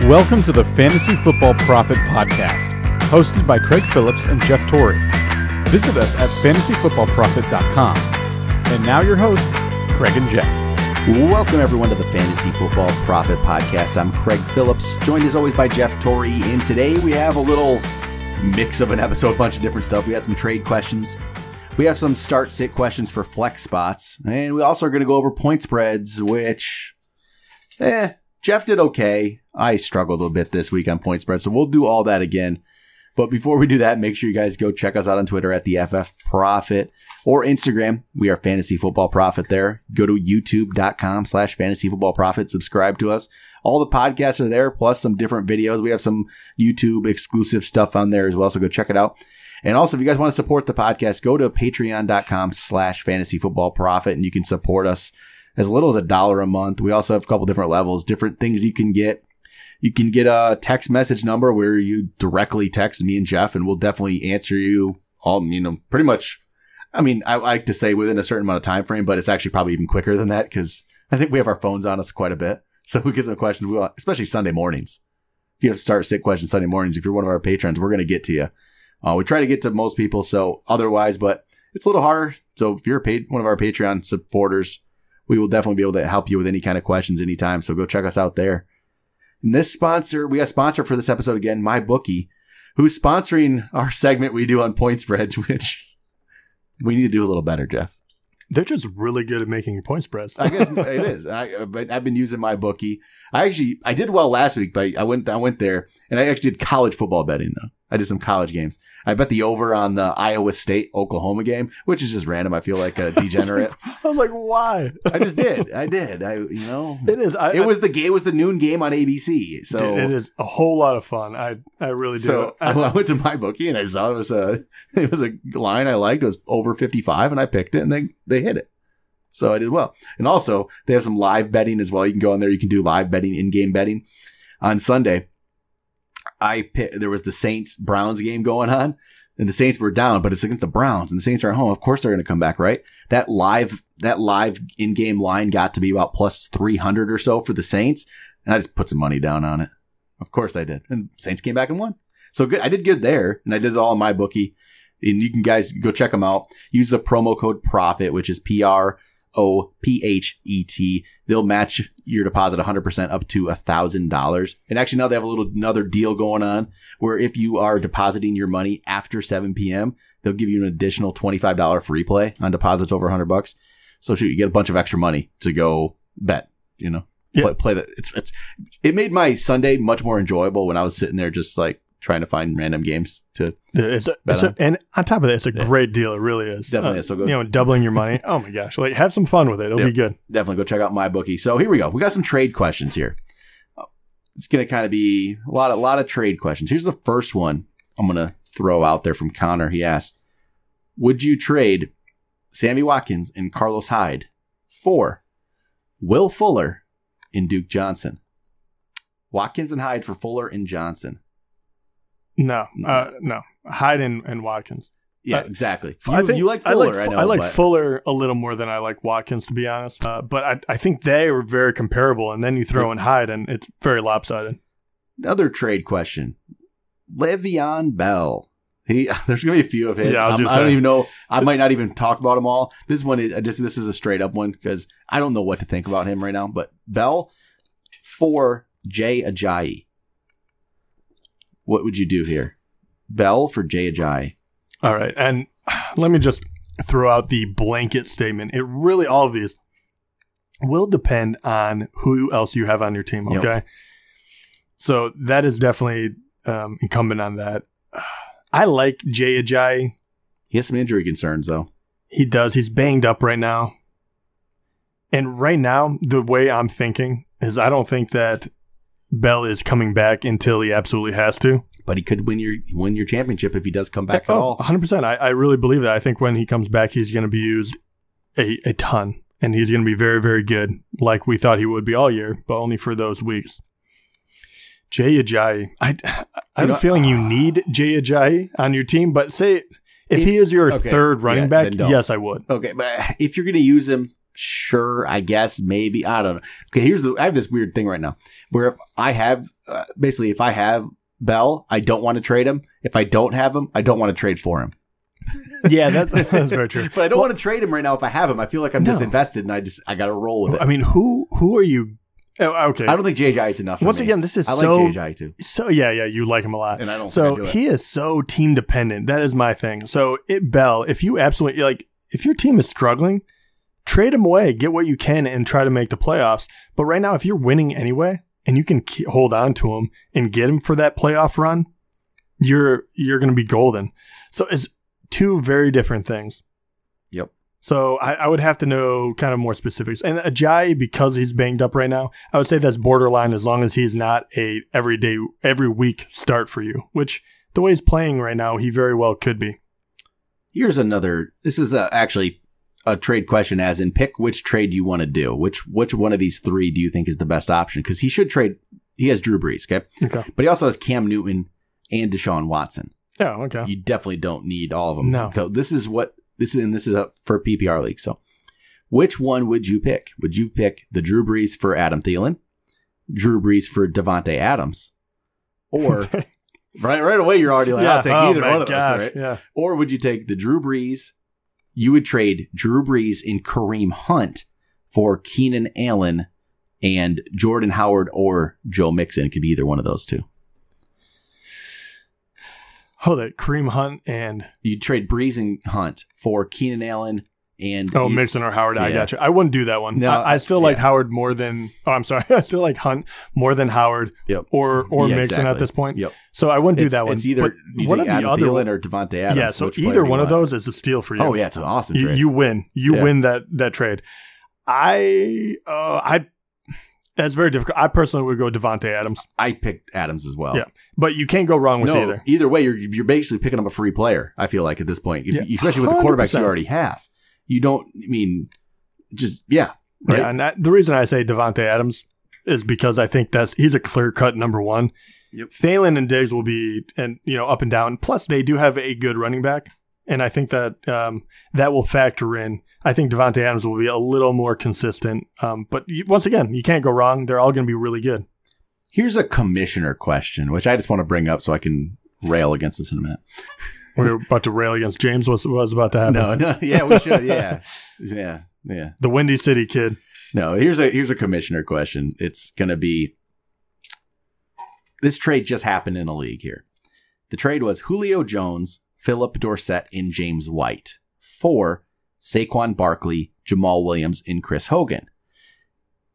Welcome to the Fantasy Football Prophet podcast, hosted by Craig Phillips and Jeff Torrey. Visit us at fantasyfootballprophet.com. And now your hosts, Craig and Jeff. Welcome everyone to the Fantasy Football Prophet podcast. I'm Craig Phillips, joined as always by Jeff Torrey, and today we have a little mix of an episode, a bunch of different stuff. We had some trade questions. We have some start-sit questions for flex spots, and we also are going to go over point spreads, which, Jeff did okay. I struggled a bit this week on point spreads, so we'll do all that again. But before we do that, make sure you guys go check us out on Twitter at the FF Prophet or Instagram. We are Fantasy Football Prophet there. Go to youtube.com/fantasyfootballprophet. Subscribe to us. All the podcasts are there, plus some different videos. We have some YouTube exclusive stuff on there as well, so go check it out. And also, if you guys want to support the podcast, go to patreon.com/fantasyfootballprophet, and you can support us as little as $1 a month. We also have a couple different levels, different things you can get. You can get a text message number where you directly text me and Jeff, and we'll definitely answer you all, pretty much. I mean, I like to say within a certain amount of time frame, but it's actually probably even quicker than that because I think we have our phones on us quite a bit. So we get some questions, especially Sunday mornings. If you have start-sit questions Sunday mornings, if you're one of our patrons, we're going to get to you. We try to get to most people, so otherwise, but it's a little harder. So if you're one of our Patreon supporters, we will definitely be able to help you with any kind of questions anytime. So go check us out there. And we got a sponsor for this episode again, MyBookie, who's sponsoring our segment we do on point spreads, which we need to do a little better, Jeff. They're just really good at making point spreads. I guess it is. But I've been using MyBookie. I did well last week, but I went there and I actually did college football betting though. I did some college games. I bet the over on the Iowa State-Oklahoma game, which is just random. I feel like a degenerate. I was like, why? I just did. I did. It is. It was the noon game on ABC. So dude, it is a whole lot of fun. I really do. So I went to MyBookie and I saw it was a line I liked. It was over 55 and I picked it and they hit it. So I did well. And also they have some live betting as well. You can go on there. You can do live betting, in-game betting. On Sunday, there was the Saints-Browns game going on, and the Saints were down, but it's against the Browns, and the Saints are at home. Of course they're going to come back, right? That live in-game line got to be about plus 300 or so for the Saints, and I just put some money down on it. Of course I did. And Saints came back and won. So good. I did good there, and I did it all on MyBookie, and you can guys go check them out. Use the promo code PROPHET, which is PROPHET. They'll match your deposit 100% up to $1,000. And actually now they have another deal going on where if you are depositing your money after 7 p.m., they'll give you an additional $25 free play on deposits over $100. So shoot, you get a bunch of extra money to go bet, Yeah. Play that. It made my Sunday much more enjoyable when I was sitting there just like trying to find random games to bet on. And on top of that, it's a great deal. It really is. Definitely. So good. Doubling your money. Oh my gosh. Like, have some fun with it. It'll be good. Definitely go check out MyBookie. So here we go. We got some trade questions here. It's going to kind of be a lot of trade questions. Here's the first one I'm going to throw out there from Connor. He asked, would you trade Sammy Watkins and Carlos Hyde for Will Fuller and Duke Johnson? Watkins and Hyde for Fuller and Johnson. No. Hyde and Watkins. Yeah, exactly. You like Fuller, I know. I like Fuller a little more than I like Watkins, to be honest. But I think they were very comparable, and then you throw in Hyde, and it's very lopsided. Another trade question. Le'Veon Bell. There's going to be a few of his. Yeah, I don't even know. I might not even talk about them all. This one this is a straight up one because I don't know what to think about him right now. But Bell for Jay Ajayi. What would you do here? Bell for Jay Ajayi. All right. And let me just throw out the blanket statement. All of these will depend on who else you have on your team. Okay. Yep. So that is definitely incumbent on that. I like Jay Ajayi. He has some injury concerns, though. He does. He's banged up right now. And right now, the way I'm thinking is I don't think that Bell is coming back until he absolutely has to. But he could win your championship if he does come back at all. 100%. I really believe that. I think when he comes back, he's going to be used a ton. And he's going to be very, very good, like we thought he would be all year, but only for those weeks. Jay Ajayi. I have a feeling you need Jay Ajayi on your team, but say if he is your third running back, yes, I would. Okay, but if you're going to use him sure, I guess, maybe. I don't know. Okay, I have this weird thing right now where if I have, if I have Bell, I don't want to trade him. If I don't have him, I don't want to trade for him. Yeah, that's very true. But I don't want to trade him right now if I have him. I feel like I'm disinvested, and I got to roll with it. I mean, who are you? Oh, okay. I don't think JJ is enough for Once me. again, this is I so... like JJ too. So, yeah, you like him a lot. And I don't So think I do he is so team dependent. That is my thing. So, Bell, if you absolutely... Like, if your team is struggling, trade him away. Get what you can and try to make the playoffs. But right now, if you're winning anyway, and you can hold on to him and get him for that playoff run, you're going to be golden. So, it's two very different things. Yep. So I would have to know kind of more specifics. And Ajayi, because he's banged up right now, I would say that's borderline as long as he's not a every week start for you, which the way he's playing right now, he very well could be. Here's another. This is actually a trade question, as in pick which trade you want to do. Which one of these three do you think is the best option? Because he should trade. He has Drew Brees, okay? But he also has Cam Newton and Deshaun Watson. Oh, okay. You definitely don't need all of them. No. This is up for PPR league. So, which one would you pick? Would you pick the Drew Brees for Adam Thielen, Drew Brees for Devontae Adams, or right away you're already like, I'll take either one of those, right? Yeah. Or would you take the Drew Brees? You would trade Drew Brees and Kareem Hunt for Keenan Allen and Jordan Howard or Joe Mixon. It could be either one of those two. Hold it, Kareem Hunt and... You'd trade Brees and Hunt for Keenan Allen and... Mixon or Howard. Yeah. I got you. I wouldn't do that one. No, I still like Howard more than... Oh, I'm sorry. I still like Hunt more than Howard or Mixon at this point. Yep. So I wouldn't do that one. It's either one of the other Thielen or Devontae Adams. Yeah, so either one of those is a steal for you. Oh, yeah, it's an awesome trade. You win. You win that trade. That's very difficult. I personally would go Devontae Adams. I picked Adams as well. Yeah, but you can't go wrong with either. Either way, you're basically picking up a free player, I feel like, at this point. Especially with the quarterbacks you already have. You don't, Right? Yeah, and the reason I say Devontae Adams is because I think he's a clear-cut number one. Yep. Thielen and Diggs will be up and down. Plus, they do have a good running back, and I think that that will factor in. I think Devontae Adams will be a little more consistent. But once again, you can't go wrong. They're all going to be really good. Here's a commissioner question, which I just want to bring up so I can rail against this in a minute. We're about to rail against James. What's about to happen? No. Yeah, we should. Yeah. The Windy City kid. No, here's a commissioner question. It's going to be, this trade just happened in a league here. The trade was Julio Jones, Philip Dorsett, and James White for Saquon Barkley, Jamal Williams, and Chris Hogan.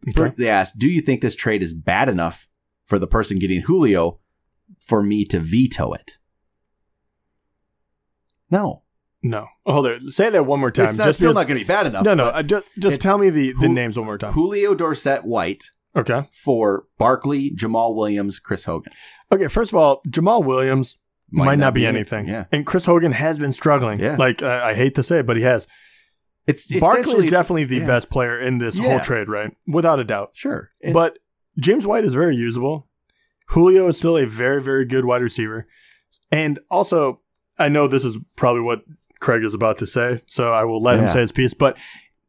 Okay. They asked, do you think this trade is bad enough for the person getting Julio for me to veto it? No. Hold on. Say that one more time. It's still not going to be bad enough. No. Just tell me the names one more time. Julio Dorsett White. Okay. For Barkley, Jamal Williams, Chris Hogan. Okay, first of all, Jamal Williams might not be anything. Yeah. And Chris Hogan has been struggling. Yeah. Like, I hate to say it, but he has. Barkley is definitely the best player in this whole trade, right? Without a doubt. Sure. But James White is very usable. Julio is still a very, very good wide receiver. And also, I know this is probably what Craig is about to say, so I will let him say his piece. But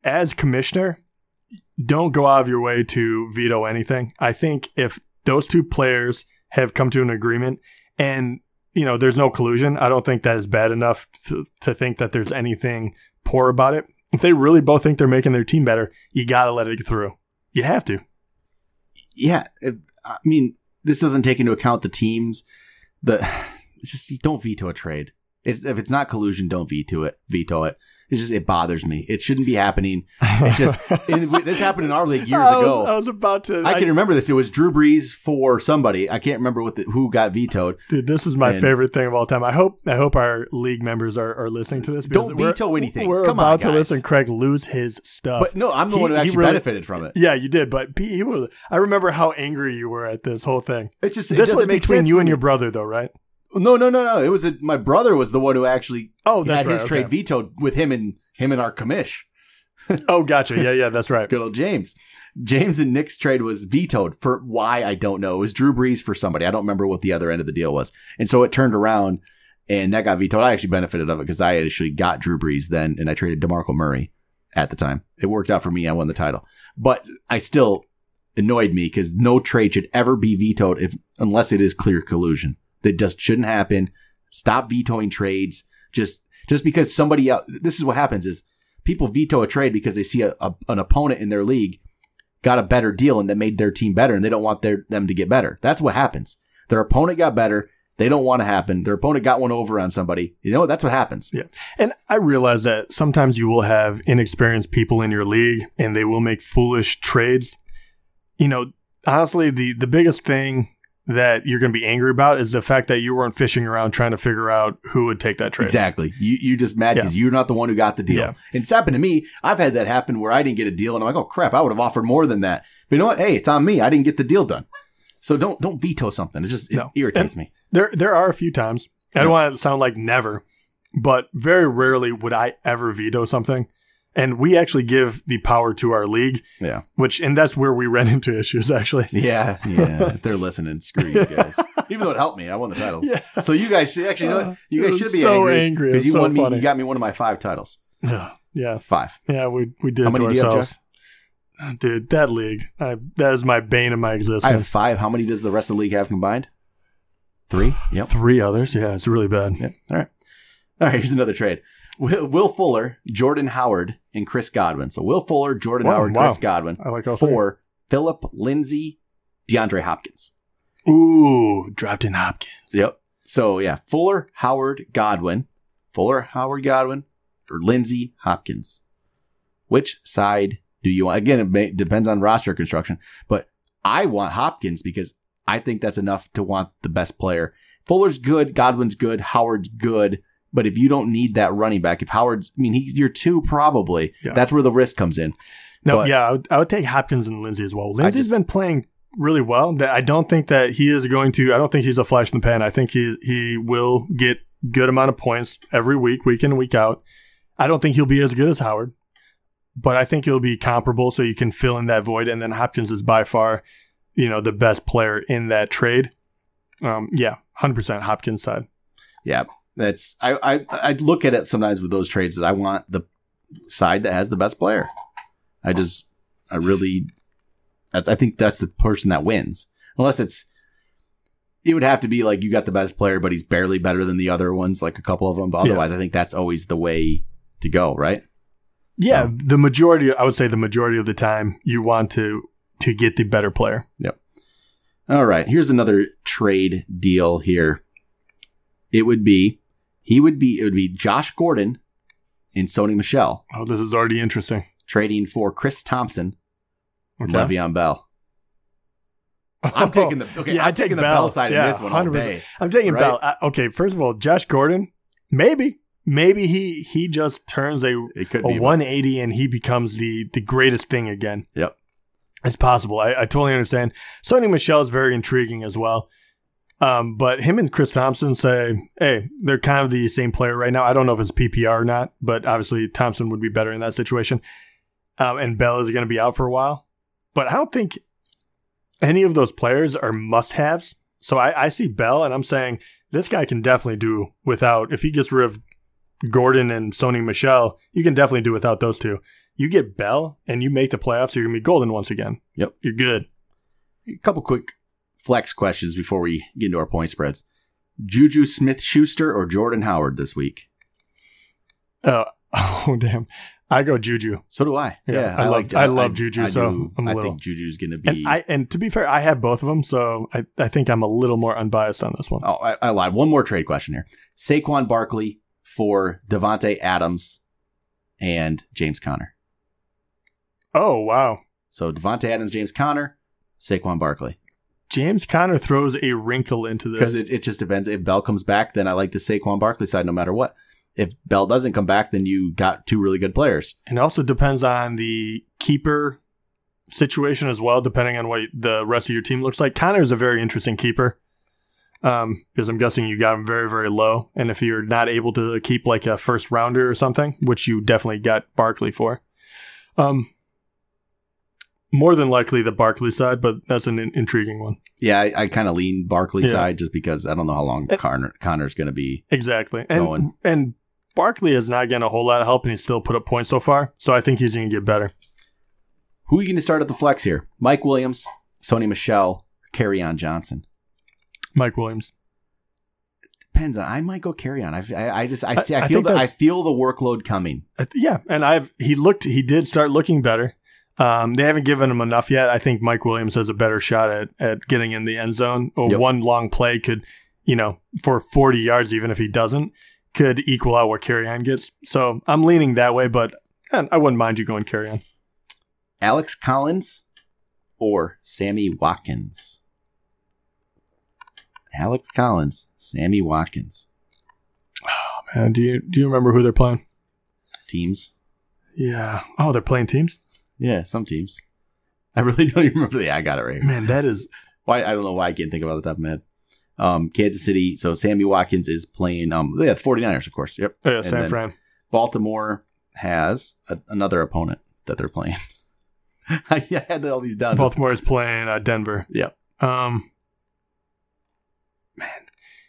as commissioner, don't go out of your way to veto anything. I think if those two players have come to an agreement and there's no collusion, I don't think that is bad enough to think that there's anything poor about it. If they really both think they're making their team better, you got to let it get through. You have to. Yeah. I mean, this doesn't take into account the teams. You don't veto a trade. If it's not collusion, don't veto it. It bothers me. It shouldn't be happening. This happened in our league years ago. I was about to. I can remember this. It was Drew Brees for somebody. I can't remember who got vetoed. Dude, this is my favorite thing of all time. I hope our league members are listening to this. Don't veto anything. We're about to listen Craig lose his stuff. But no, I'm the one who actually benefited from it. Yeah, you did. But he was. I remember how angry you were at this whole thing. This was between you and your brother, though, right? No. It was my brother was the one who actually had his trade vetoed with him and our commish. Oh, gotcha. Yeah, that's right. Good old James. James and Nick's trade was vetoed for why, I don't know. It was Drew Brees for somebody. I don't remember what the other end of the deal was. And so it turned around and that got vetoed. I actually benefited of it because I actually got Drew Brees then and I traded DeMarco Murray at the time. It worked out for me. I won the title. But I still annoyed me because no trade should ever be vetoed unless it is clear collusion. That just shouldn't happen. Stop vetoing trades. Just because somebody else, this is what happens is people veto a trade because they see an opponent in their league got a better deal and that made their team better and they don't want them to get better. That's what happens. Their opponent got better. They don't want to happen. Their opponent got one over on somebody. That's what happens. Yeah. And I realize that sometimes you will have inexperienced people in your league and they will make foolish trades. Honestly, the biggest thing that you're going to be angry about is the fact that you weren't fishing around trying to figure out who would take that trade. Exactly. You're just mad because you're not the one who got the deal. Yeah. And it's happened to me. I've had that happen where I didn't get a deal and I'm like, oh crap, I would have offered more than that. But you know what? Hey, it's on me. I didn't get the deal done. So don't veto something. It irritates me. There are a few times. I don't want to sound like never, but very rarely would I ever veto something. And we actually give the power to our league. Yeah. And that's where we ran into issues, actually. Yeah. If they're listening, screw you guys. Even though it helped me, I won the title. Yeah. So you guys should actually, you guys should be so angry because you won me. You got me one of my 5 titles. Yeah. 5. Yeah, we did How it many to do you ourselves. have, Jeff? Dude, that league, that is my bane of my existence. I have 5. How many does the rest of the league have combined? 3? Yep. 3 others? Yeah, it's really bad. Yep. All right, here's another trade. Will Fuller, Jordan Howard, and Chris Godwin. So Will Fuller, Jordan Howard, Chris Godwin. I like all 4, Phillip Lindsay, DeAndre Hopkins. Ooh, dropped in Hopkins. Yep. So, yeah, Fuller, Howard, Godwin, or Lindsay, Hopkins. Which side do you want? Again, it depends on roster construction, but I want Hopkins because I think that's enough to want the best player. Fuller's good, Godwin's good, Howard's good, but if you don't need that running back, if Howard's, he's your 2 probably, that's where the risk comes in. No, but, yeah, I would take Hopkins and Lindsay as well. Lindsay's been playing really well. I don't think that he is going to, I don't think he's a flash in the pan. I think he will get good amount of points every week, week in and week out. I don't think he'll be as good as Howard, but I think he'll be comparable so you can fill in that void. And then Hopkins is by far, the best player in that trade. 100% Hopkins side. Yeah. I look at it sometimes with those trades that I want the side that has the best player. I think that's the person that wins. Unless it would have to be like you got the best player, but he's barely better than the other ones, like a couple of them. But otherwise, I think that's always the way to go, right? Yeah, the majority of the time you want to get the better player. Yep. All right, here's another trade deal here. It would be Josh Gordon and Sony Michel. Oh, this is already interesting. Trading for Chris Thompson and Le'Veon Bell. I'm taking the Bell side in this one 100%. All day. I'm taking Bell. Okay, first of all, Josh Gordon, maybe he just turns a 180 and he becomes the greatest thing again. Yep. It's possible. I totally understand. Sony Michel is very intriguing as well. But him and Chris Thompson say, hey, they're kind of the same player right now. I don't know if it's PPR or not, but obviously Thompson would be better in that situation. And Bell is going to be out for a while. But I don't think any of those players are must-haves. So I see Bell, and I'm saying this guy can definitely do without, if he gets rid of Gordon and Sony Michel, you can definitely do without those 2. You get Bell, and you make the playoffs, you're going to be golden once again. Yep. You're good. A couple quick flex questions before we get into our point spreads. Juju Smith-Schuster or Jordan Howard this week? Oh, damn. I go Juju. So do I. Yeah, I love Juju. I think Juju's going to be... And to be fair, I have both of them, so I think I'm a little more unbiased on this one. Oh, I lied. One more trade question here. Saquon Barkley for Devontae Adams and James Conner. Oh, wow. So Devontae Adams, James Conner, Saquon Barkley. James Conner throws a wrinkle into this. Because it just depends. If Bell comes back, then I like the Saquon Barkley side no matter what. If Bell doesn't come back, then you got 2 really good players. And it also depends on the keeper situation as well, depending on what the rest of your team looks like. Conner is a very interesting keeper because I'm guessing you got him very, very low. And if you're not able to keep like a first rounder or something, which you definitely got Barkley for, more than likely the Barkley side, but that's an intriguing one. Yeah, I kind of lean Barkley side just because I don't know how long Connor's going to be exactly going. And Barkley is not getting a whole lot of help, and he's still put up points so far. So I think he's going to get better. Who are you going to start at the flex here? Mike Williams, Sony Michel, Kerryon Johnson. Mike Williams. Depends. I might go Kerryon. I feel the workload coming. Yeah, and he did start looking better. They haven't given him enough yet. I think Mike Williams has a better shot at getting in the end zone. Or one long play could, for 40 yards, even if he doesn't, could equal out what Kerryon gets. So I'm leaning that way, but I wouldn't mind you going Kerryon. Alex Collins or Sammy Watkins? Alex Collins, Sammy Watkins. Oh, man. Do you remember who they're playing? Teams. Yeah. Oh, they're playing teams? Yeah, some teams. I really don't even remember. I got it right here. Man, that is... Why I don't know why I can't think about it off the top of my head. Kansas City. So Sammy Watkins is playing... the 49ers, of course. Yep. Oh, yeah, San Fran. Baltimore has another opponent that they're playing. I had all these done. Baltimore is playing Denver. Yep. Man.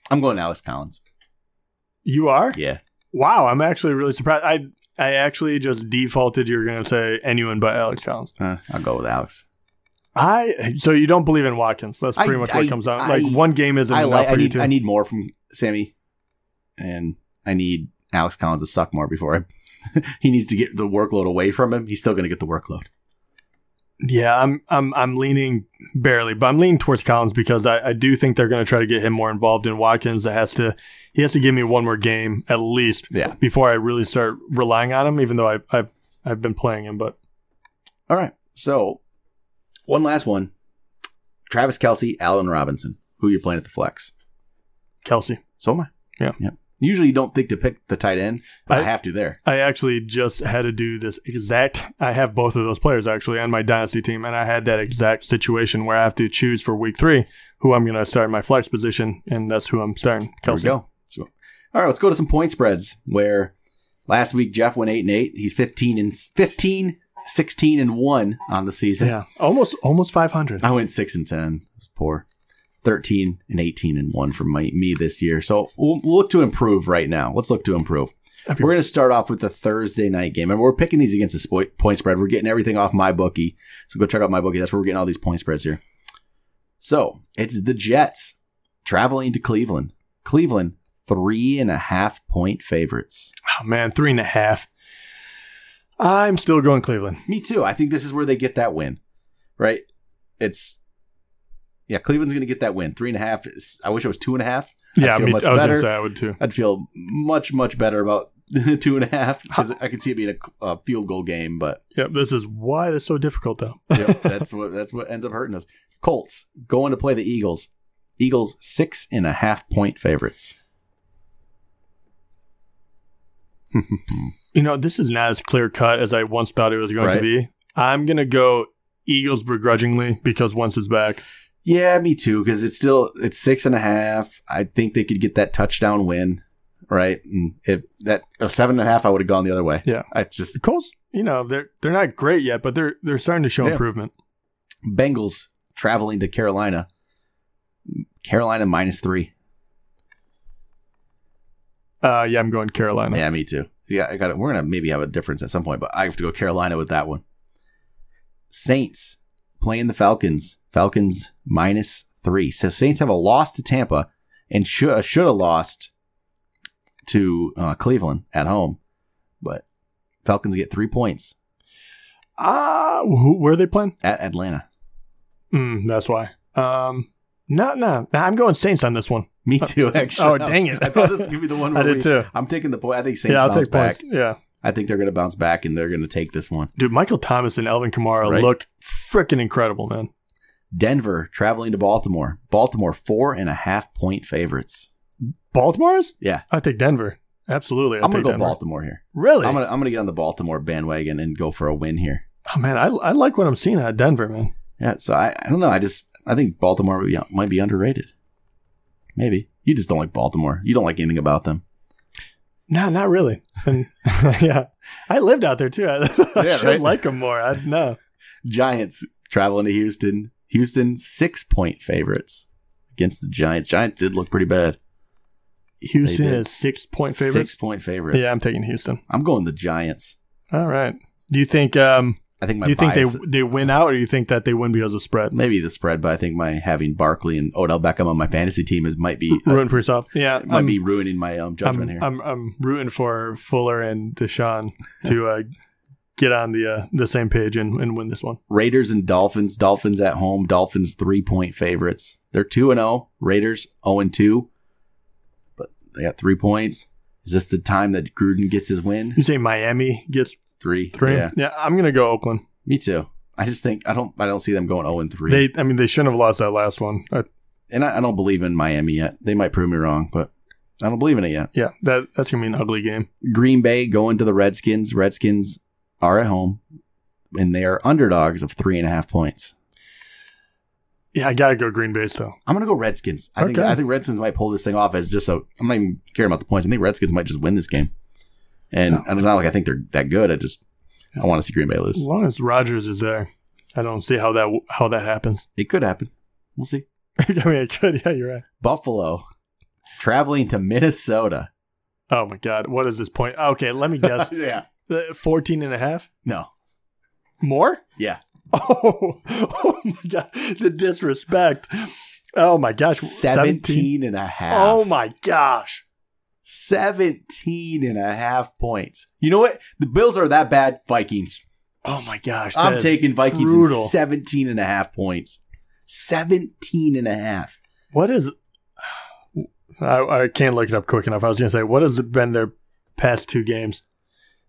I'm going Alex Collins. You are? Yeah. Wow, I'm actually really surprised. I actually just defaulted you're going to say anyone but Alex Collins. I'll go with Alex. So you don't believe in Watkins. That's pretty much what comes out. Like one game isn't enough for you too. I need more from Sammy, and I need Alex Collins to suck more before he needs to get the workload away from him. He's still going to get the workload. Yeah, I'm leaning barely, but I'm leaning towards Collins because I do think they're going to try to get him more involved in Watkins. He has to give me one more game at least before I really start relying on him, even though I've been playing him. But all right, so one last one: Travis Kelce, Allen Robinson. Who are you playing at the flex? Kelce. So am I. Yeah. Usually you don't think to pick the tight end, but I have to there. I actually just had to do this exact... I have both of those players actually on my dynasty team, and I had that exact situation where I have to choose for week 3 who I'm going to start in my flex position, and that's who I'm starting, Kelce. There we go. So, all right, let's go to some point spreads, where last week Jeff went 8-8. He's 15, 16-1 on the season. Yeah, almost 500. I went 6-10. It was poor. 13 and 18-1 for me this year. So we'll look to improve right now. Let's look to improve. We're going to start off with the Thursday night game. And we're picking these against the point spread. We're getting everything off MyBookie. So go check out MyBookie. That's where we're getting all these point spreads here. So it's the Jets traveling to Cleveland. Cleveland, 3.5 point favorites. Oh, man, 3.5. I'm still going Cleveland. Me too. I think this is where they get that win, right? Yeah, Cleveland's going to get that win. 3.5. I wish it was 2.5. Yeah, I was going to say I would too. I'd feel much, much better about 2.5 because I could see it being a field goal game. But this is why it's so difficult, though. That's what ends up hurting us. Colts going to play the Eagles. Eagles 6.5 point favorites. This is not as clear cut as I once thought it was going to be. I'm going to go Eagles begrudgingly because Wentz is back. Yeah, me too, because it's 6.5. I think they could get that touchdown win, right? And if that 7.5, I would have gone the other way. Yeah, the Colts, they're not great yet, but they're starting to show improvement. Bengals traveling to Carolina. Carolina -3. I'm going Carolina. Yeah, me too. Yeah, we're gonna maybe have a difference at some point, but I have to go Carolina with that one. Saints playing the Falcons. Falcons -3. So Saints have a loss to Tampa and should have lost to Cleveland at home. But Falcons get 3 points. Where are they playing? At Atlanta. That's why. No. I'm going Saints on this one. Me too, actually. Oh, dang it. I thought this was going to be the one where I did too. I'm taking the point. I think Saints bounce back. Points. Yeah. I think they're going to bounce back and they're going to take this one. Dude, Michael Thomas and Alvin Kamara look freaking incredible, man. Denver traveling to Baltimore. Baltimore 4.5 point favorites. Baltimore's? Yeah. I take Denver. Absolutely. I'm going to go Baltimore here. Really? I'm going to get on the Baltimore bandwagon and go for a win here. Oh, man. I like what I'm seeing out of Denver, man. Yeah. So I don't know. I think Baltimore might be underrated. Maybe. You just don't like Baltimore. You don't like anything about them. No, not really. And, yeah. I lived out there, too. I should like them more. No. Giants traveling to Houston. Houston 6 point favorites against the Giants. Giants did look pretty bad. Houston is 6-point favorites. 6-point favorites. Yeah, I'm taking Houston. I'm going the Giants. All right. Do you think? I think they win out, or do you think that they win because of spread? Maybe the spread, but I think my having Barkley and Odell Beckham on my fantasy team might be ruin for yourself. Yeah, it might be ruining my judgment here. I'm rooting for Fuller and Deshaun to get on the same page and win this one. Raiders and Dolphins. Dolphins at home. Dolphins 3-point favorites. They're 2-0. Raiders 0-2, but they got 3 points. Is this the time that Gruden gets his win? You say Miami gets 3? Yeah, I'm gonna go Oakland. Me too. I just think I don't see them going 0-3. They shouldn't have lost that last one. And I don't believe in Miami yet. They might prove me wrong, but I don't believe in it yet. Yeah, that's gonna be an ugly game. Green Bay going to the Redskins. Redskins are at home, and they are underdogs of 3.5 points. Yeah, I gotta go Green Bay still. I'm gonna go Redskins. I think Redskins might pull this thing off as just so. I'm not even caring about the points. I think Redskins might just win this game. And it's not like I think they're that good. I want to see Green Bay lose. As long as Rodgers is there, I don't see how that happens. It could happen. We'll see. I mean, it could. Yeah, you're right. Buffalo traveling to Minnesota. Oh my God, what is this point? Okay, let me guess. Yeah, 14.5. No, more. Yeah. Oh my God, the disrespect. Oh my gosh, 17.5. Oh my gosh. 17.5 points. You know what? The Bills are that bad. Vikings. Oh my gosh. I'm taking Vikings brutal. 17.5 points. 17.5. What is... I can't look it up quick enough. I was going to say, what has been their past 2 games?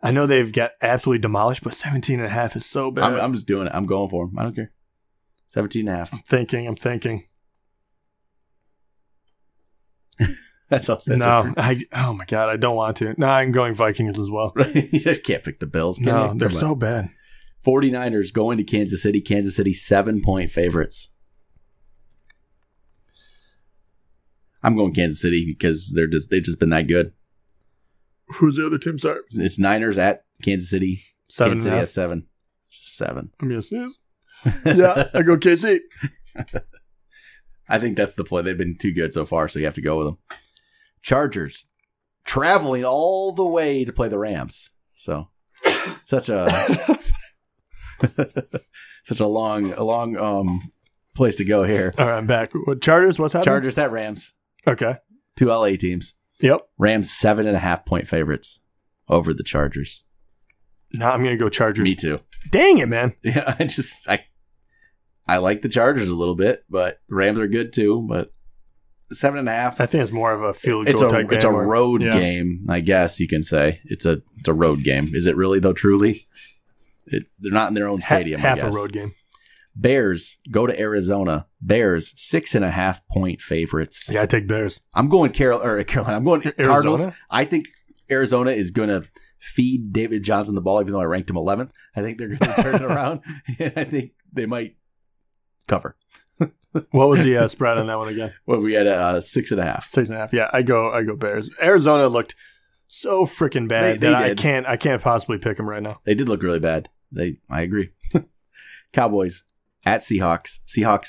I know they've got absolutely demolished, but 17.5 is so bad. I'm just doing it. I'm going for them. I don't care. 17.5. I'm thinking. Oh my God, I don't want to. No, I'm going Vikings as well. You just can't pick the Bills. No, they're so bad. 49ers going to Kansas City. Kansas City 7-point favorites. I'm going Kansas City because they've just been that good. Who's the other team? Sorry, it's Niners at Kansas City. 7.5. Kansas City at 7. It's just 7. I'm gonna snooze. Yeah, I go KC. I think that's the play. They've been too good so far, so you have to go with them. Chargers traveling all the way to play the Rams. So such a long place to go here. All right, I'm back. Chargers, what's happening? Chargers at Rams. Okay. 2 LA teams. Yep. Rams 7.5-point favorites over the Chargers. No, I'm gonna go Chargers. Me too. Dang it, man. Yeah, I like the Chargers a little bit, but the Rams are good too. But 7.5. I think it's more of a field goal type game. It's a road game, I guess you can say. It's a road game. Is it really though? Truly, they're not in their own stadium. Half I guess. a road game. Bears go to Arizona. Bears 6.5-point favorites. Yeah, I take Bears. I'm going Carolina. I'm going Arizona? Cardinals. I think Arizona is going to feed David Johnson the ball, even though I ranked him 11th. I think they're going to turn it around, and I think they might cover. What was the spread on that one again? Well, we had 6.5. 6.5. Yeah, I go Bears. Arizona looked so freaking bad that I can't possibly pick them right now. They did look really bad. I agree. Cowboys at Seahawks. Seahawks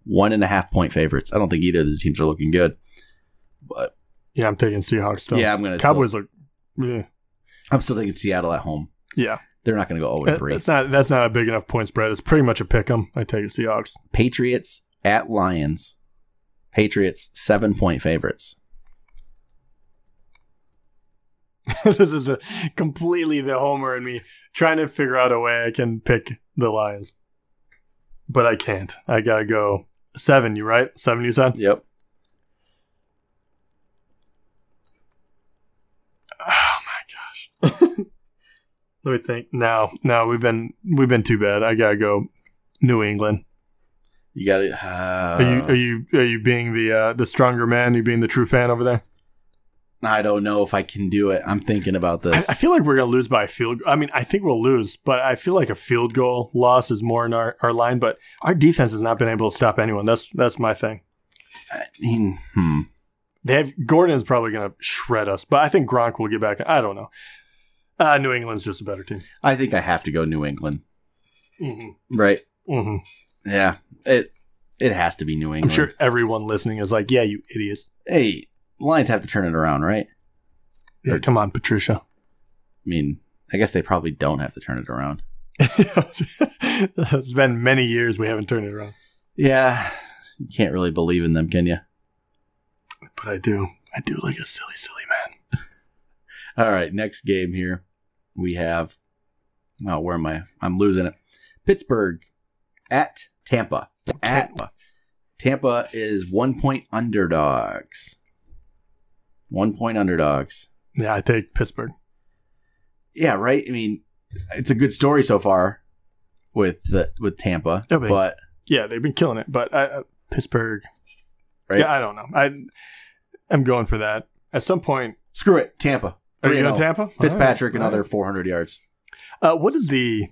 1.5-point favorites. I don't think either of these teams are looking good. But yeah, I'm taking Seahawks still. Yeah, I'm going to. Cowboys look. Yeah. I'm still taking Seattle at home. Yeah. They're not going to go 0-3. That's not a big enough point spread. It's pretty much a pick 'em. I take Seahawks. Patriots at Lions. Patriots 7-point favorites. This is completely the homer in me trying to figure out a way I can pick the Lions. But I can't. I got to go 7, you right? 7 you said? Yep. Oh my gosh. Let me think. No, we've been too bad. I got to go New England. You got it. Are you being the stronger man? Are you being the true fan over there? I don't know if I can do it. I'm thinking about this. I feel like we're going to lose by a field goal. I mean, I think we'll lose, but I feel like a field goal loss is more in our line. But our defense has not been able to stop anyone. That's my thing. I mean, Gordon is probably going to shred us, but I think Gronk will get back. I don't know. New England's just a better team. I think I have to go New England. Mm-hmm. Right? Mm-hmm. Yeah. It has to be New England. I'm sure everyone listening is like, yeah, you idiots. Hey, Lions have to turn it around, right? Yeah, come on, Patricia. I mean, I guess they probably don't have to turn it around. It's been many years we haven't turned it around. Yeah, you can't really believe in them, can you? But I do. I do like a silly, silly man. All right, next game here. We have... Oh, where am I? I'm losing it. Pittsburgh at Tampa. Tampa is 1-point underdogs. 1-point underdogs. Yeah, I take Pittsburgh. Yeah, right? I mean, it's a good story so far with Tampa. Yeah, but yeah, they've been killing it. But Pittsburgh... Right? Yeah, I don't know. I'm going for that. At some point... Screw it. Tampa. Are you going Tampa? Fitzpatrick, another 400 yards. What is the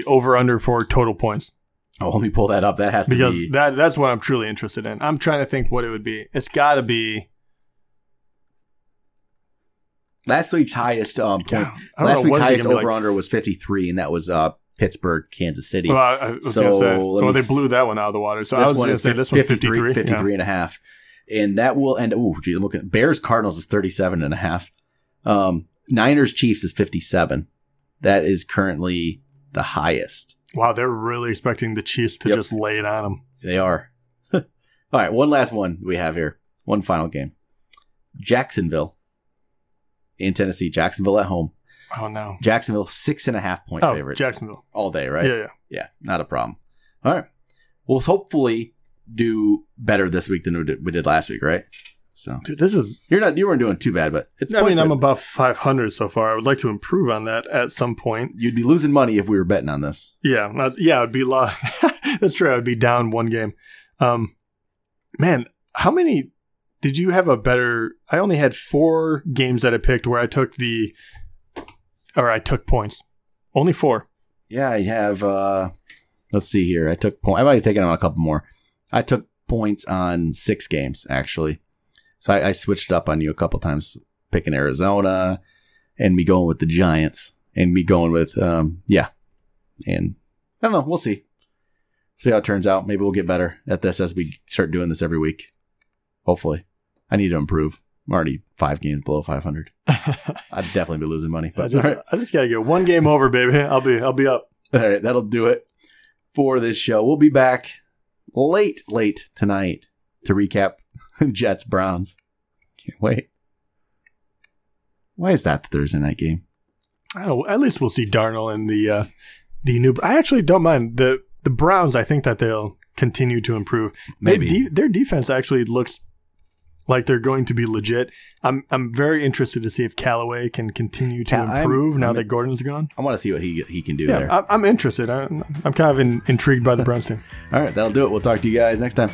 over-under for total points? Oh, let me pull that up. That has to be... Because that's what I'm truly interested in. I'm trying to think what it would be. It's got to be... Last week's highest last week's highest over-under was 53, and that was Pittsburgh, Kansas City. Well, I was going to say, they blew that one out of the water. So I was going to say this one's 53. 53 and a half. And that will end... Oh, geez, I'm looking at... Bears, Cardinals is 37 and a half. Niners, Chiefs is 57. That is currently the highest. Wow, they're really expecting the Chiefs to just lay it on them. They are. All right, one last one we have here. One final game. Jacksonville in Tennessee. Jacksonville at home. Oh, no. Jacksonville, 6.5-point favorites. Jacksonville. All day, right? Yeah. Yeah, not a problem. All right. We'll hopefully do better this week than we did last week, right? So, dude, this is... You weren't doing too bad, but it's... I mean, I'm above 500 so far. I would like to improve on that at some point. You'd be losing money if we were betting on this. Yeah, it'd be that's true. I'd be down one game. Man, how many... Did you have a better... I only had 4 games that I picked where I took I took points. Only 4. Yeah, I have... let's see here. I might have taken on a couple more. I took points on 6 games, actually. So I switched up on you a couple times, picking Arizona, and me going with the Giants, and me going with, And I don't know. We'll see. See how it turns out. Maybe we'll get better at this as we start doing this every week. Hopefully. I need to improve. I'm already 5 games below 500. I'd definitely be losing money. But I just got to get 1 game over, baby. I'll be up. All right, that'll do it for this show. We'll be back late tonight to recap Jets Browns. Can't wait. Why is that the Thursday night game? I don't know. At least we'll see Darnold and the new. I actually don't mind the Browns. I think that they'll continue to improve. Maybe their defense actually looks like they're going to be legit. I'm very interested to see if Callaway can continue to improve now that Gordon's gone. I want to see what he can do there. I'm interested. I'm kind of intrigued by the Browns team. All right, that'll do it. We'll talk to you guys next time.